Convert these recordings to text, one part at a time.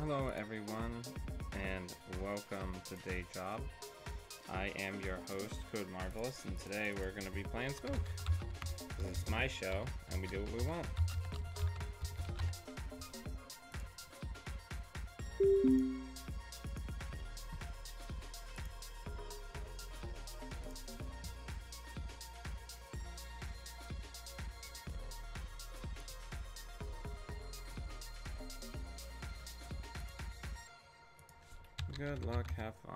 Hello everyone, and welcome to Day Job. I am your host, Code Marvelous, and today we're going to be playing Smoke. This is my show, and we do what we want. Good luck, have fun.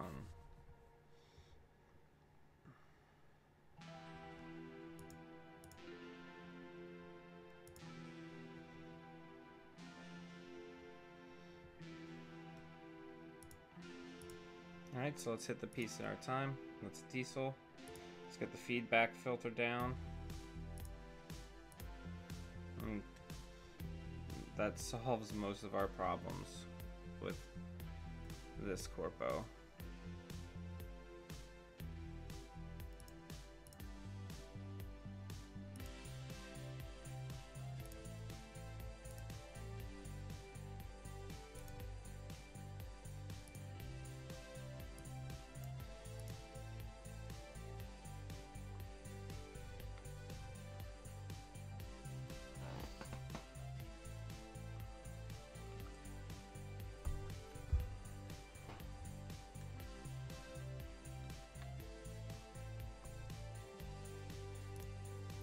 Alright, so let's hit the piece at our time. Let's diesel. Let's get the feedback filter down. And that solves most of our problems with this corpo.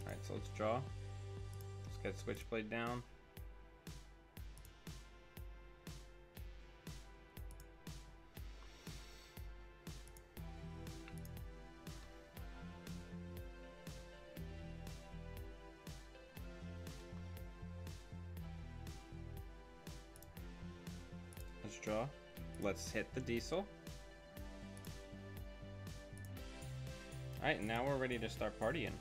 Alright, so let's draw. Let's get Switchblade down. Let's draw. Let's hit the diesel. Alright, now we're ready to start partying.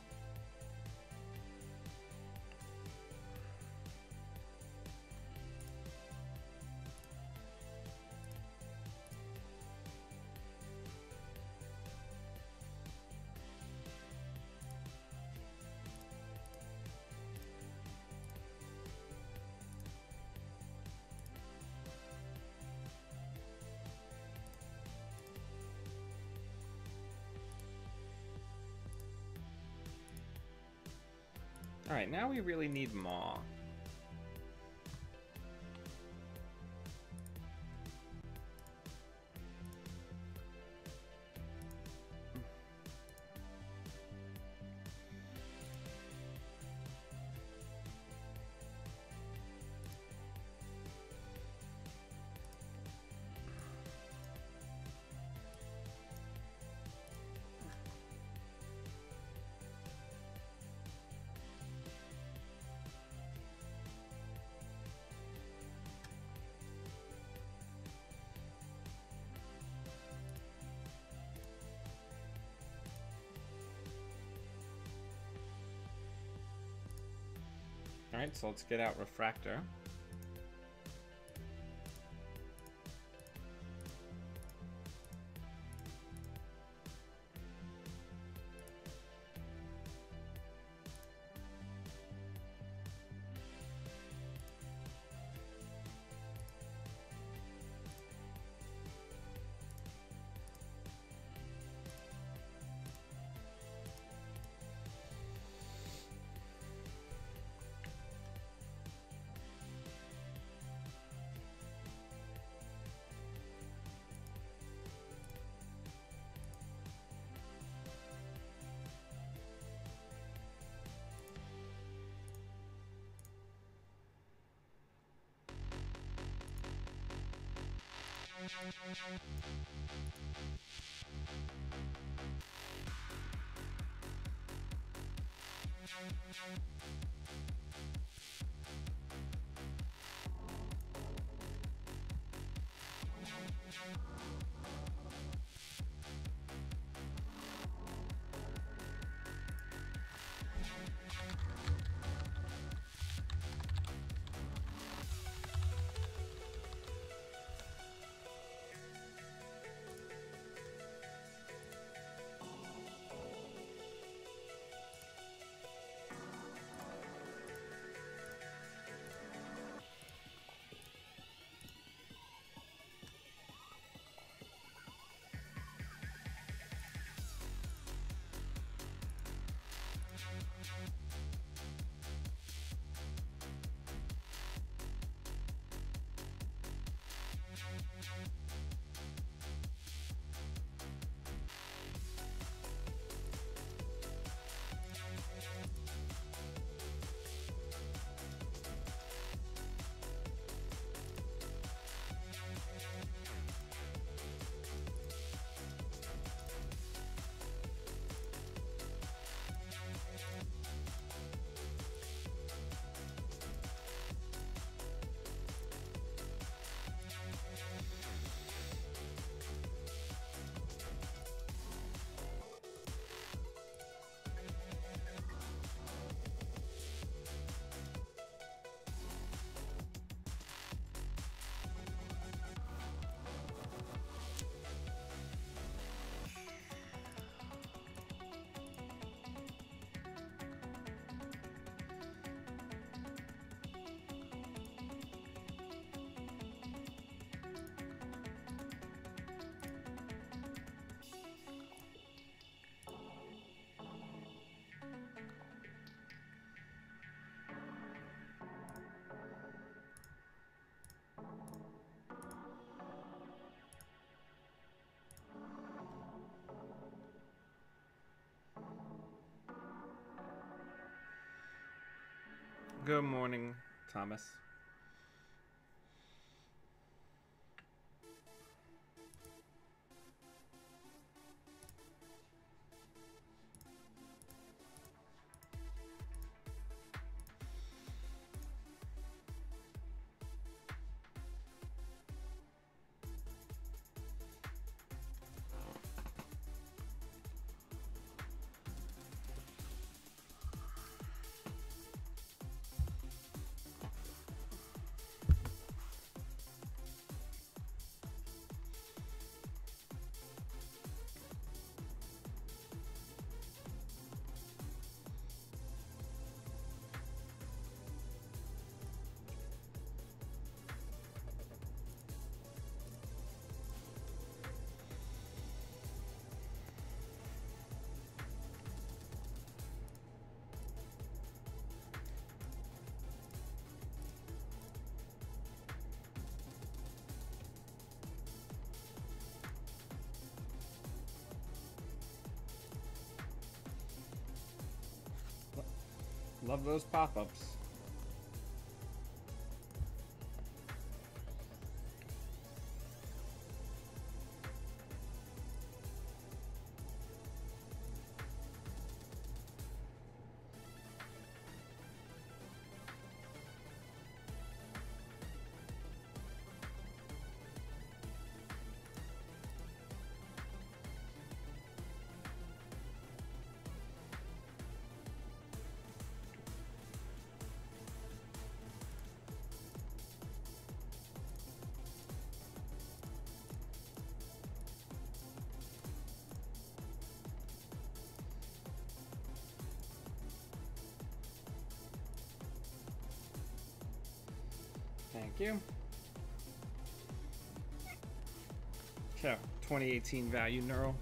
Alright, now we really need Maw. Alright, so let's get out Refractor. Good morning, Thomas. Love those pop-ups. Thank you. So, 2018 value neural.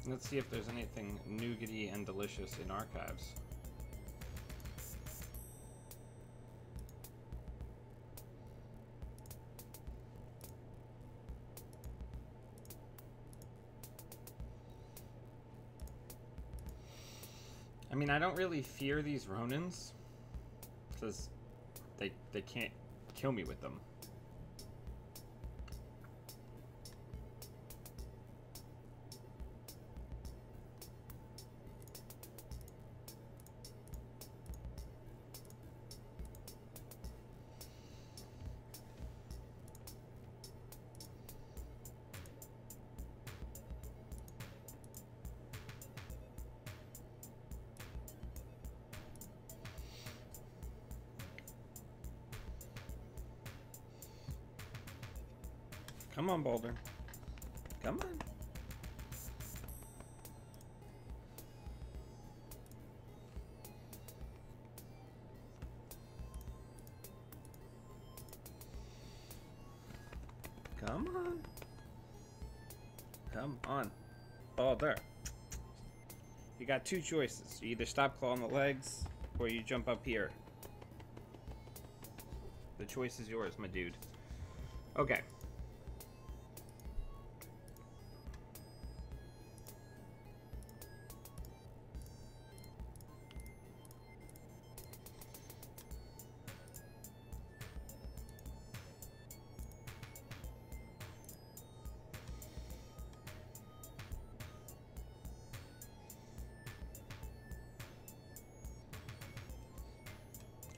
Let's see if there's anything nougaty and delicious in archives. I mean, I don't really fear these Ronins, because they can't kill me with them. Come on, Boulder. Come on. Come on. Come on. Boulder. You got two choices. You either stop clawing the legs, or you jump up here. The choice is yours, my dude. Okay.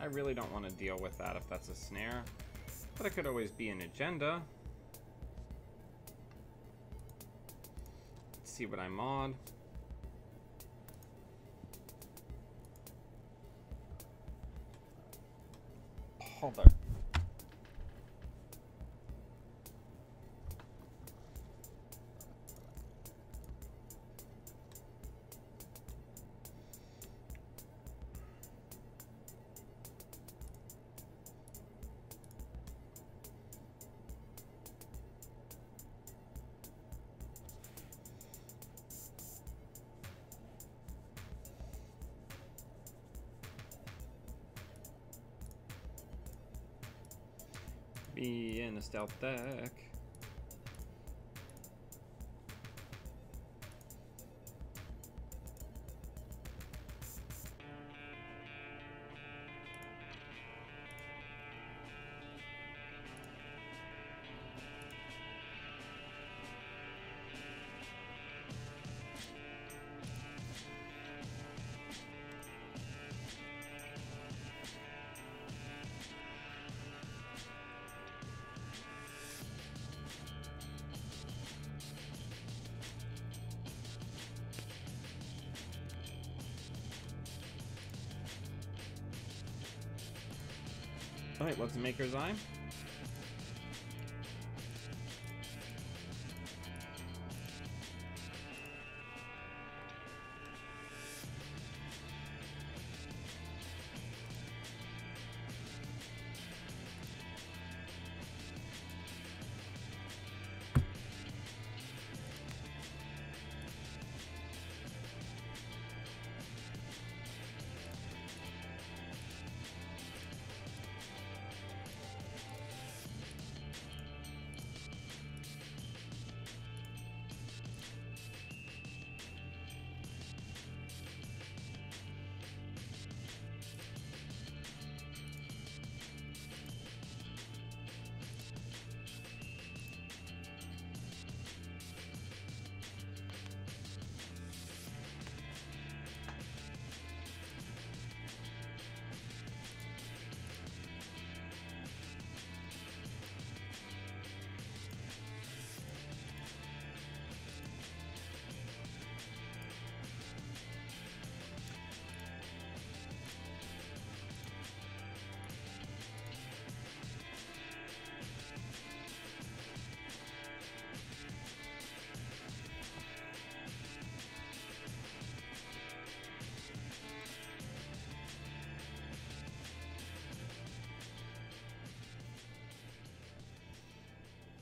I really don't want to deal with that if that's a snare. But it could always be an agenda. Let's see what I mod. Hold on. Be in a stealth deck. Alright, what's the Maker's Eye?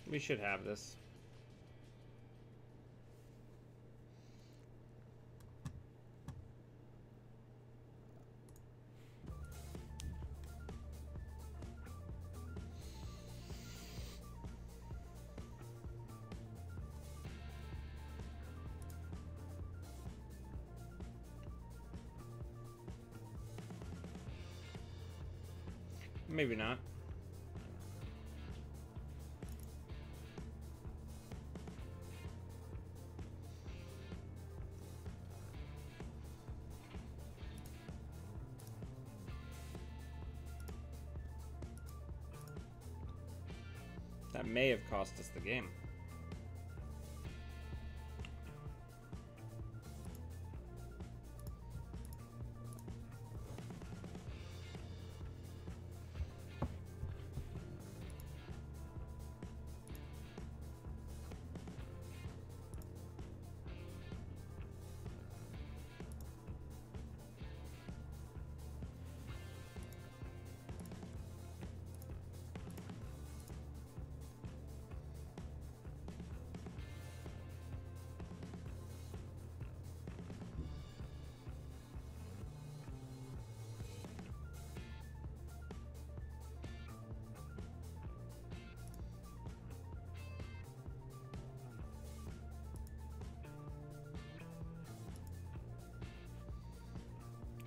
We should have this. Maybe not. That may have cost us the game.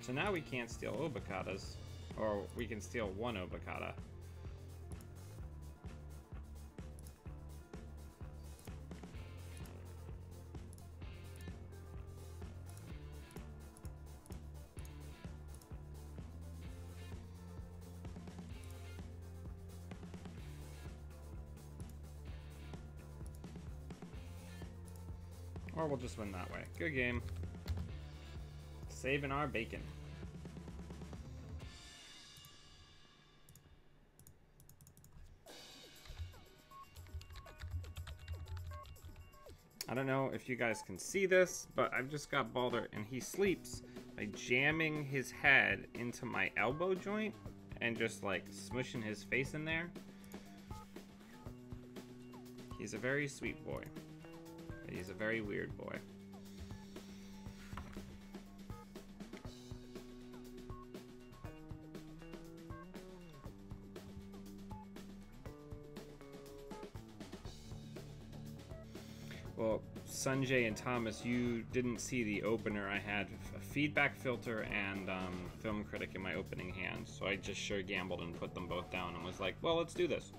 So now we can't steal Obacadas, or we can steal one Obacada. Or we'll just win that way. Good game. Saving our bacon. I don't know if you guys can see this, but I've just got Balder, and he sleeps by jamming his head into my elbow joint and just like smushing his face in there. He's a very sweet boy. He's a very weird boy. Well, Sanjay and Thomas, you didn't see the opener. I had a feedback filter and film critic in my opening hand, so I just sure gambled and put them both down and was like, well, let's do this.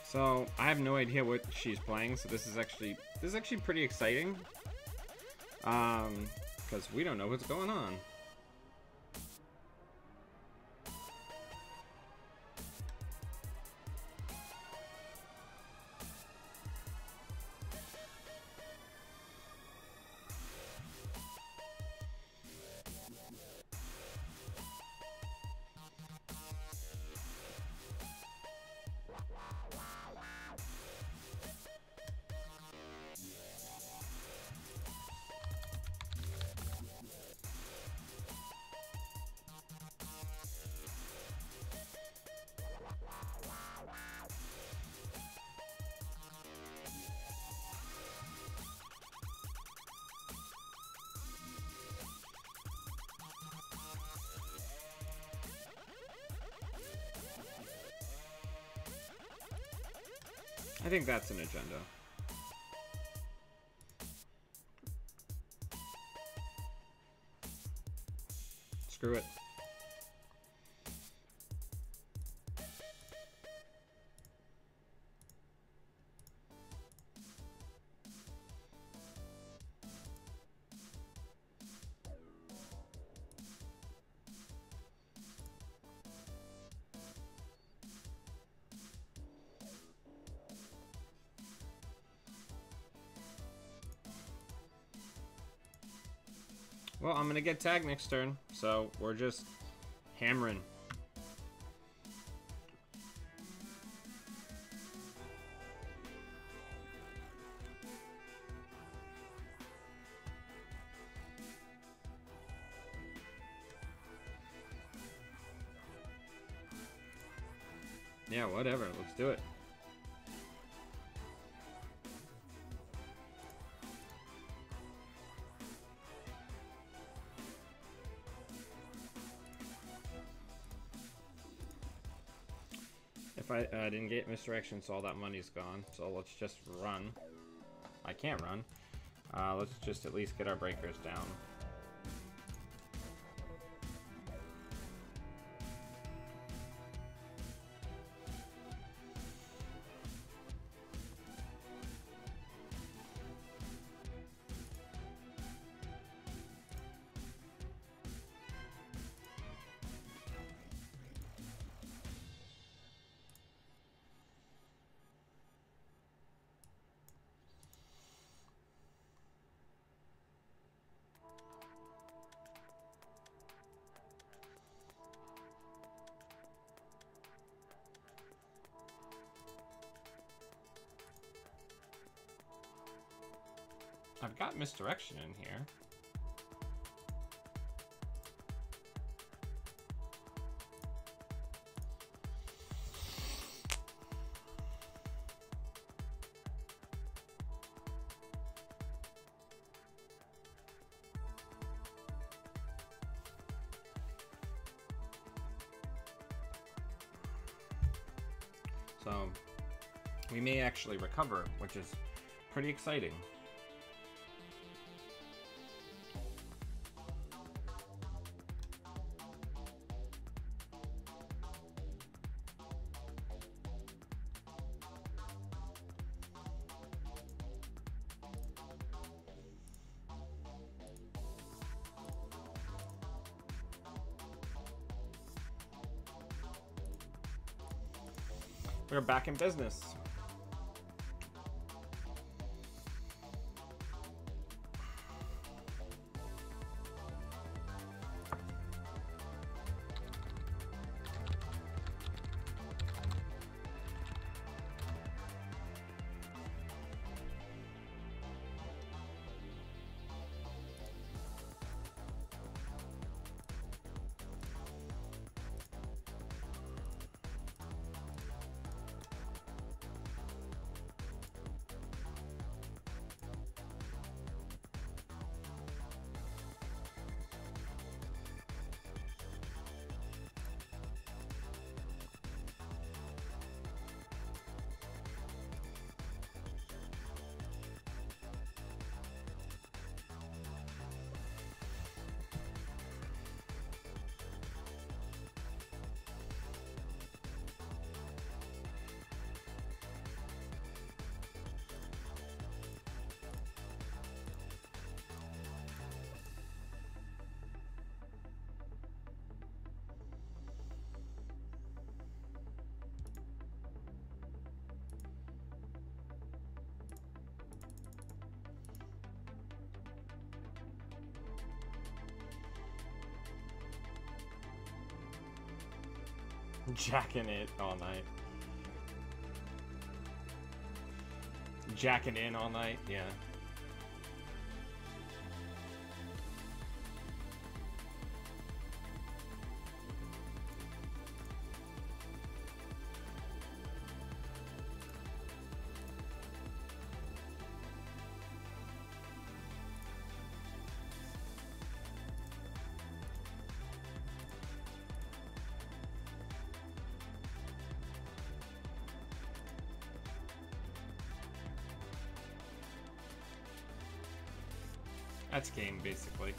So I have no idea what she's playing, so this is actually pretty exciting. Because we don't know what's going on. I think that's an agenda. Screw it. Well, I'm gonna get tagged next turn, so we're just hammering. Yeah, whatever, let's do it. If I didn't get misdirection, so all that money's gone. So let's just run. I can't run. Let's just at least get our breakers down. I've got misdirection in here. So we may actually recover, which is pretty exciting. We're back in business. Jacking it all night. Jacking in all night, yeah. That's game, basically.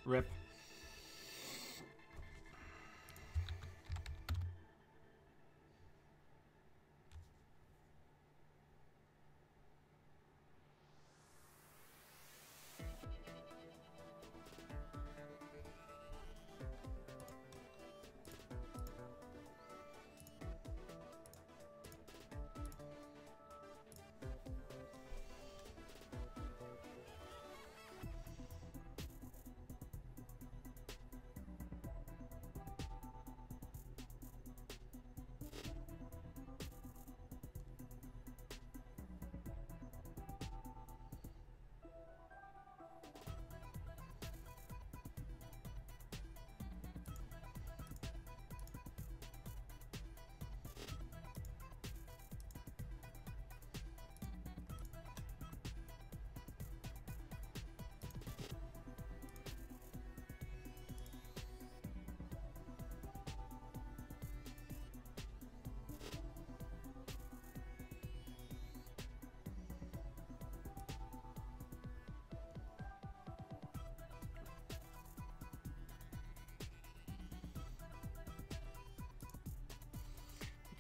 Rip.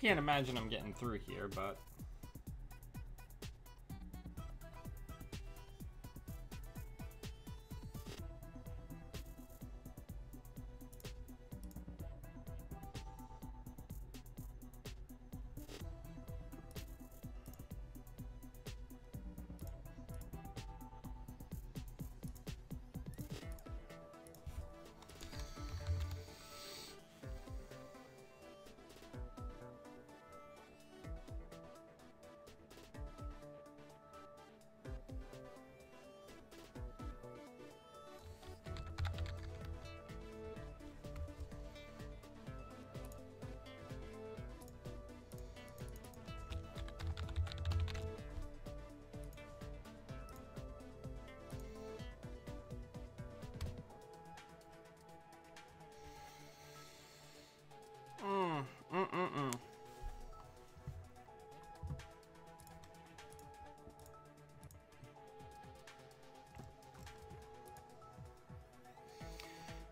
Can't imagine I'm getting through here, but...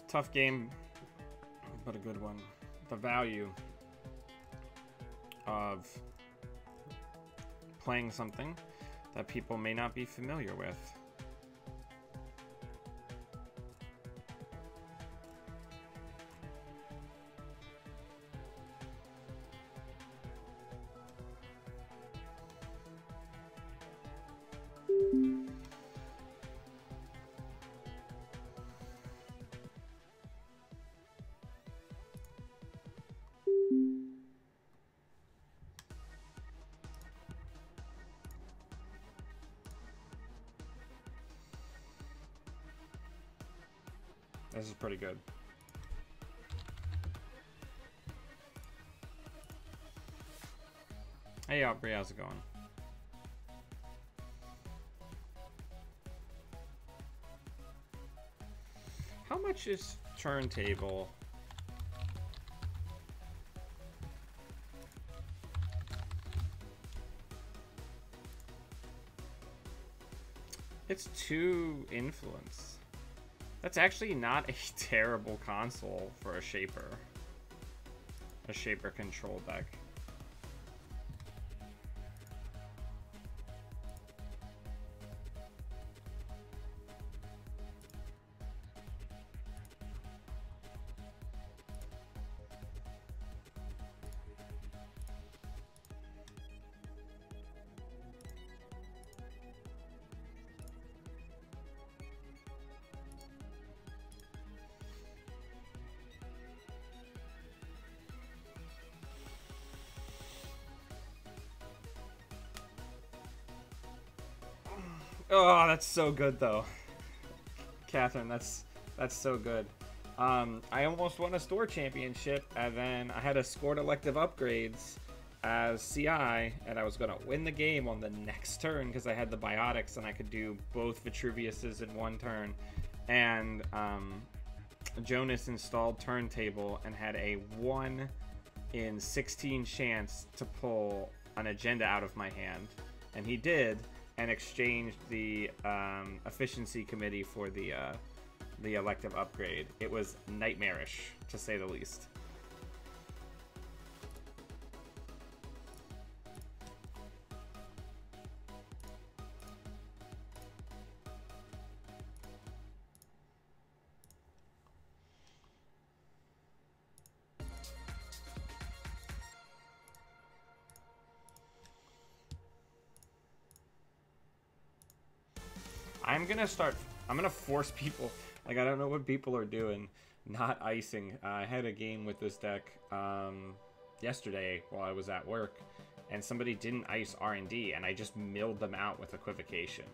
Tough game, but a good one. The value of playing something that people may not be familiar with. This is pretty good. Hey Aubrey, how's it going? How much is turntable? It's 2 influence. That's actually not a terrible console for a shaper control deck. Oh, that's so good though, Catherine. That's so good. I almost won a store championship, and then I had to score elective upgrades as CI, and I was gonna win the game on the next turn because I had the biotics and I could do both Vitruviuses in one turn. And Jonas installed turntable and had a 1 in 16 chance to pull an agenda out of my hand, and he did. And exchanged the efficiency committee for the elective upgrade. It was nightmarish, to say the least. I'm gonna force people, like, I don't know what people are doing, not icing. I had a game with this deck yesterday while I was at work, and somebody didn't ice R&D, and I just milled them out with equivocation.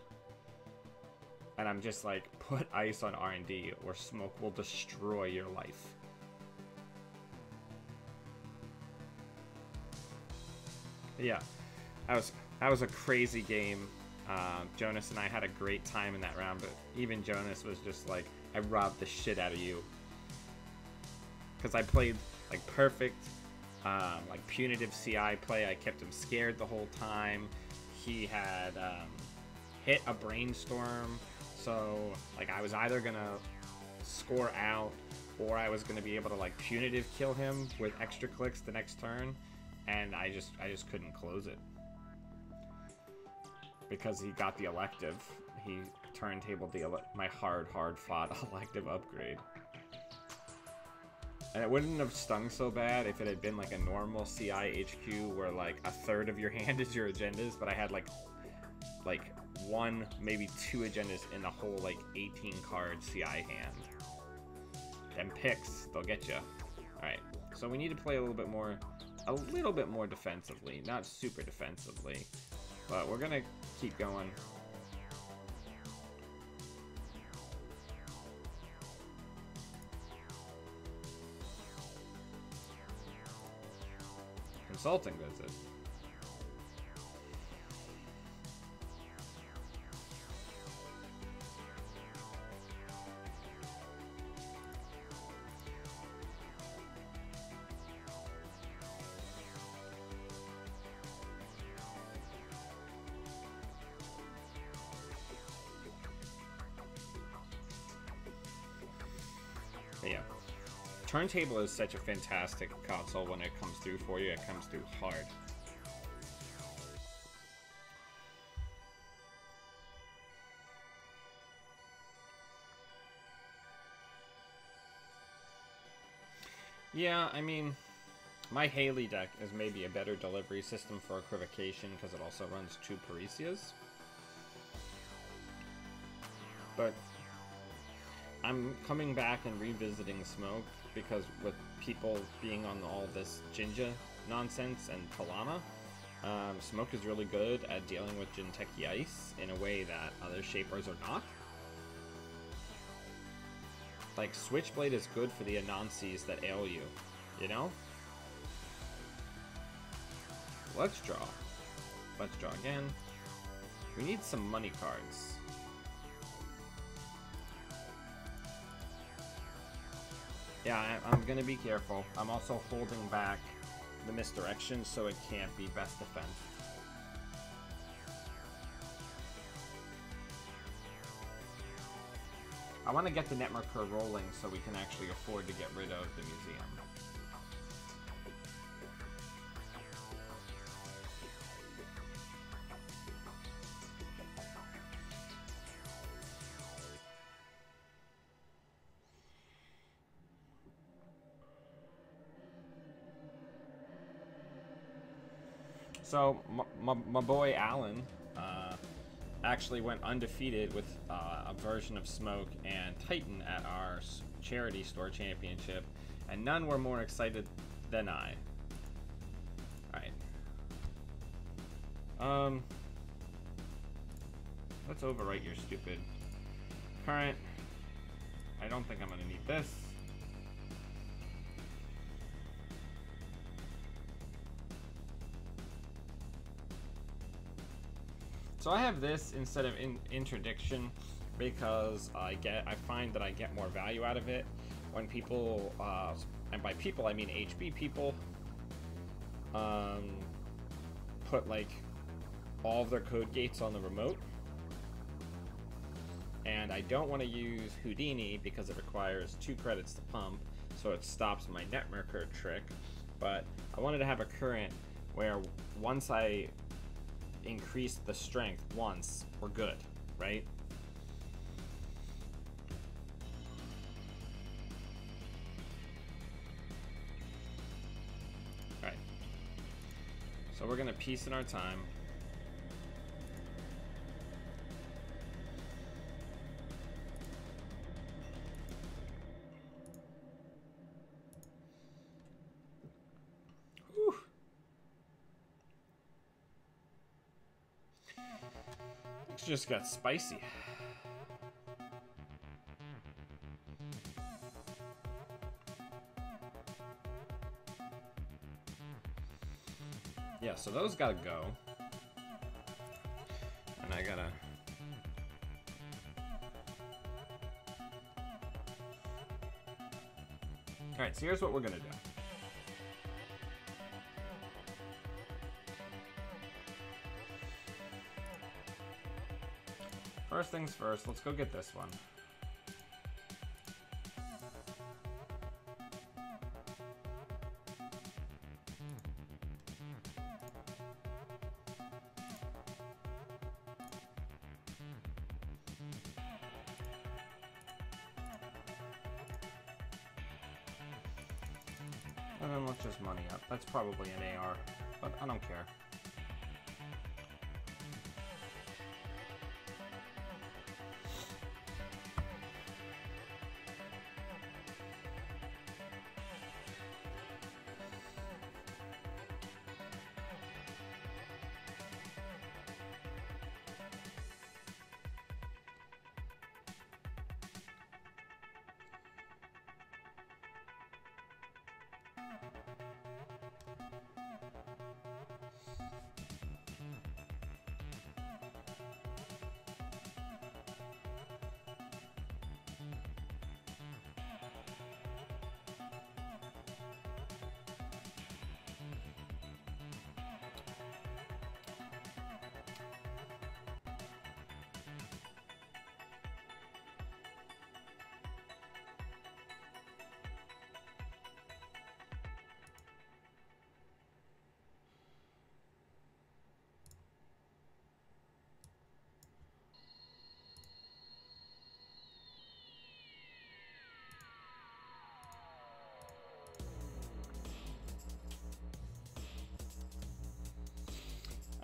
And I'm just like, put ice on R&D or smoke will destroy your life. Yeah, that was a crazy game. Jonas and I had a great time in that round, but even Jonas was just like, I robbed the shit out of you. Because I played like perfect, like punitive CI play. I kept him scared the whole time. He had hit a brainstorm, so like I was either gonna score out or I was gonna be able to like punitive kill him with extra clicks the next turn. and I just couldn't close it because he got the elective. He turntabled my hard fought elective upgrade. And it wouldn't have stung so bad if it had been like a normal CI HQ where like a third of your hand is your agendas, but I had like one, maybe two agendas in the whole like 18 card CI hand. Them picks, they'll get you. Alright, so we need to play a little bit more defensively. Not super defensively, but we're gonna keep going. Consulting visit. But yeah. Turntable is such a fantastic console when it comes through for you. It comes through hard. Yeah, I mean, my Haley deck is maybe a better delivery system for equivocation because it also runs 2 Parisias. But I'm coming back and revisiting Smoke because with people being on all this Jinja nonsense and Talana, Smoke is really good at dealing with Jinteki Ice in a way that other shapers are not. Like, Switchblade is good for the Anansis that ail you, you know? Let's draw. Let's draw again. We need some money cards. Yeah, I'm gonna be careful. I'm also holding back the misdirection so it can't be best defense. I want to get the Netmarker rolling so we can actually afford to get rid of the museum. So, my boy Alan actually went undefeated with a version of Smoke and Titan at our charity store championship, and none were more excited than I. Alright. Let's overwrite your stupid current. I don't think I'm going to need this. So I have this instead of interdiction because I find that I get more value out of it when people, and by people I mean HB people, put like all of their code gates on the remote. And I don't want to use Houdini because it requires 2 credits to pump, so it stops my Netmarker trick. But I wanted to have a current where once I increase the strength once, we're good, right? Alright. So we're gonna piece in our time. Just got spicy. Yeah, so those gotta go. And I gotta... Alright, so here's what we're gonna do. First things first, let's go get this one. And then let's just money up. That's probably an AR, but I don't care.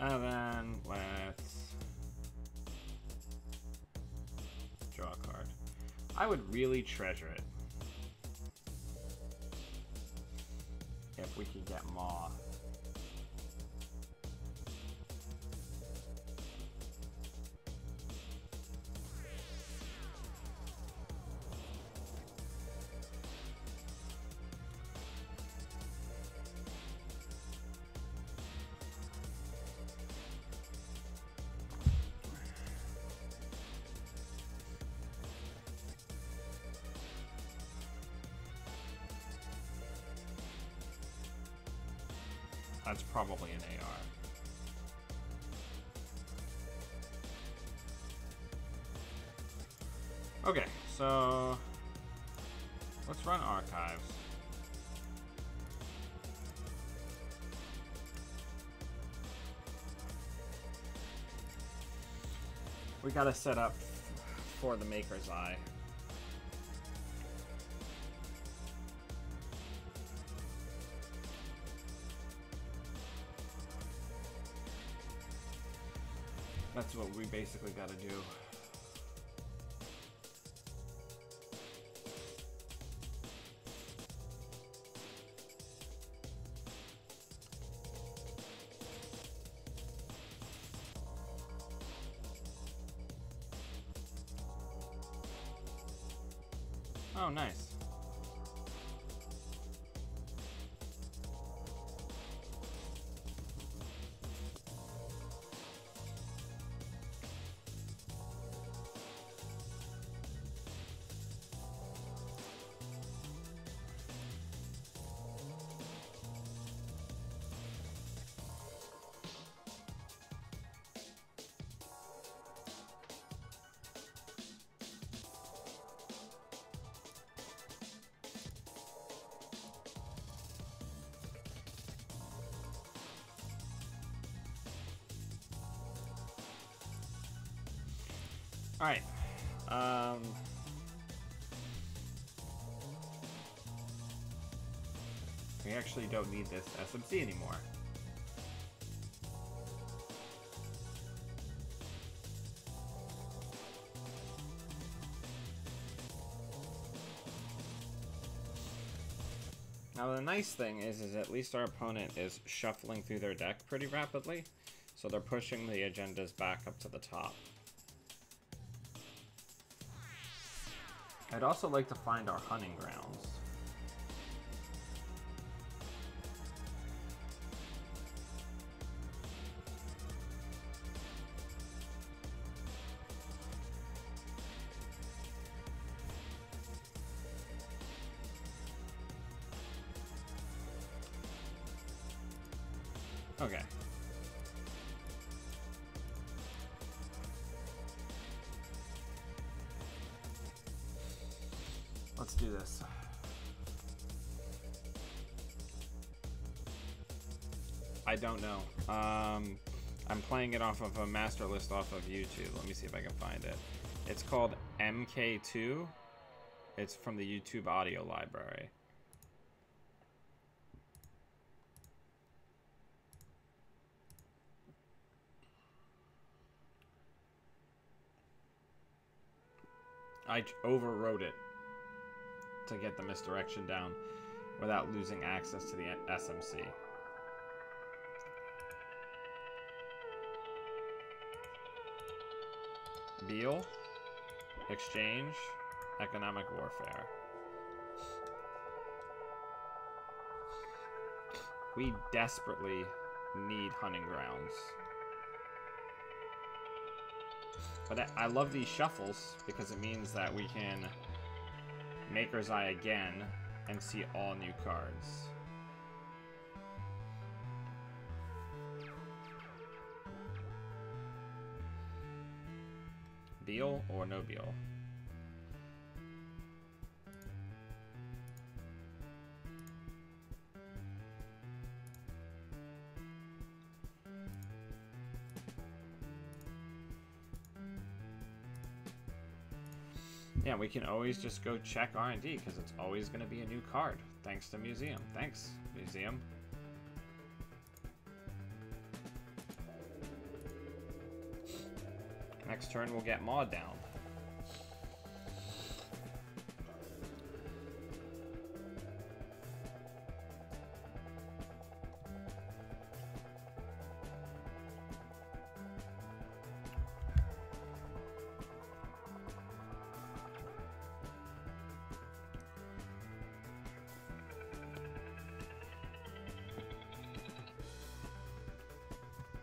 And then let's draw a card. I would really treasure it if we could get Maw. That's probably an AR. Okay, so let's run archives. We gotta set up for the Maker's Eye. That's what we basically gotta do. Oh, nice. All right. We actually don't need this SMC anymore. Now the nice thing is at least our opponent is shuffling through their deck pretty rapidly, so they're pushing the agendas back up to the top. I'd also like to find our hunting grounds. Okay. Let's do this. I don't know. I'm playing it off of a master list off of YouTube. Let me see if I can find it. It's called MK2. It's from the YouTube audio library. I overwrote it to get the misdirection down without losing access to the SMC. Beal, exchange, economic warfare. We desperately need hunting grounds. But I love these shuffles because it means that we can Maker's Eye again and see all new cards. Beal or no Beal? Yeah, we can always just go check R&D because it's always going to be a new card. Thanks to Museum. Thanks, Museum. Next turn we'll get Maw down.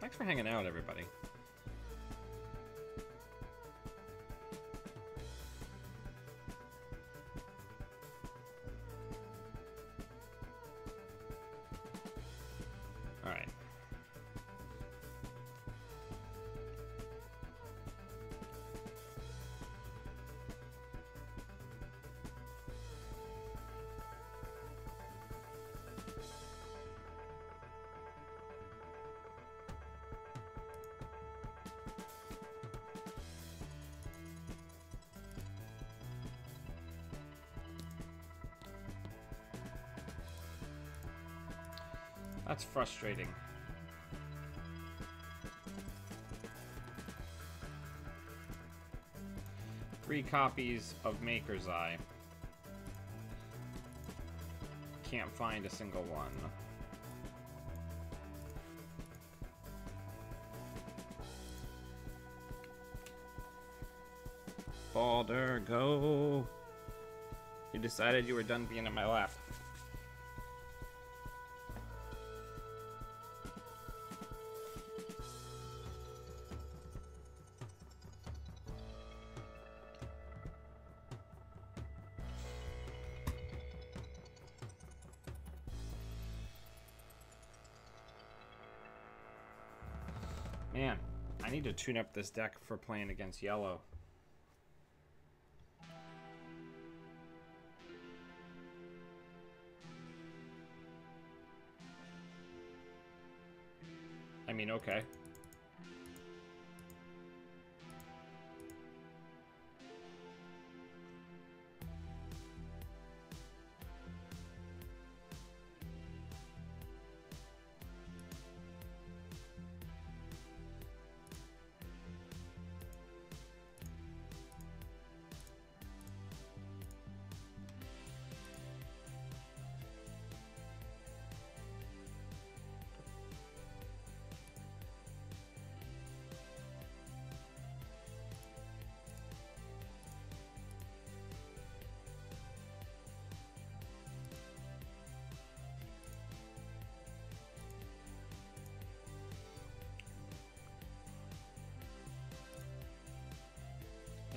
Thanks for hanging out, everybody. All right. That's frustrating. Three copies of Maker's Eye. Can't find a single one. Balder, go. You decided you were done being in my lap. Man, I need to tune up this deck for playing against yellow. I mean, okay.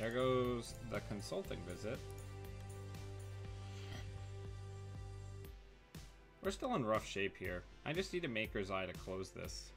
There goes the consulting visit. We're still in rough shape here. I just need a Maker's Eye to close this.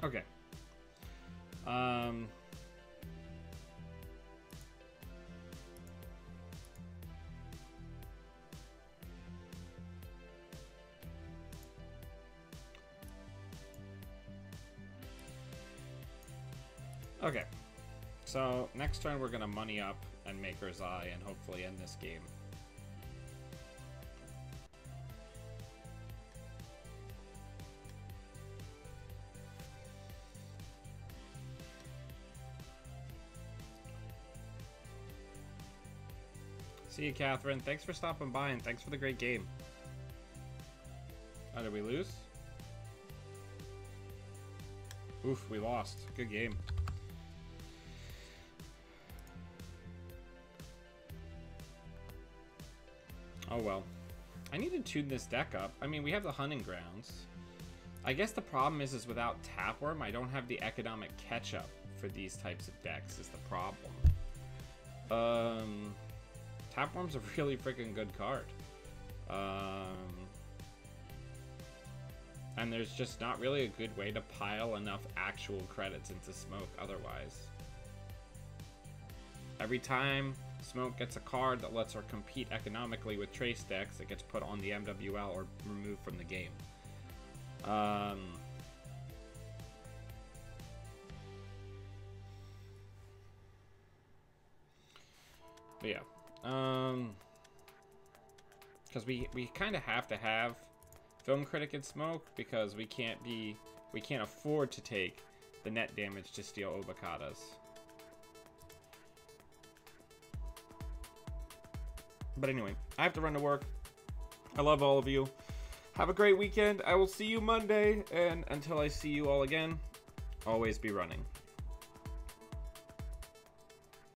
Okay. Okay. So, next turn we're going to money up and Maker's Eye and hopefully end this game. See you, Catherine. Thanks for stopping by and thanks for the great game. Oh, did we lose? Oof, we lost. Good game. Oh well. I need to tune this deck up. I mean, we have the Hunting Grounds. I guess the problem is without Tapworm, I don't have the economic catch-up for these types of decks is the problem. Tapworm's a really freaking good card. And there's just not really a good way to pile enough actual credits into Smoke otherwise. Every time Smoke gets a card that lets her compete economically with Trace decks, it gets put on the MWL or removed from the game. But yeah. Because we kind of have to have Film Critic and Smoke because we can't afford to take the net damage to steal Obacadas. But anyway, I have to run to work. I love all of you. Have a great weekend. I will see you Monday, and until I see you all again, always be running.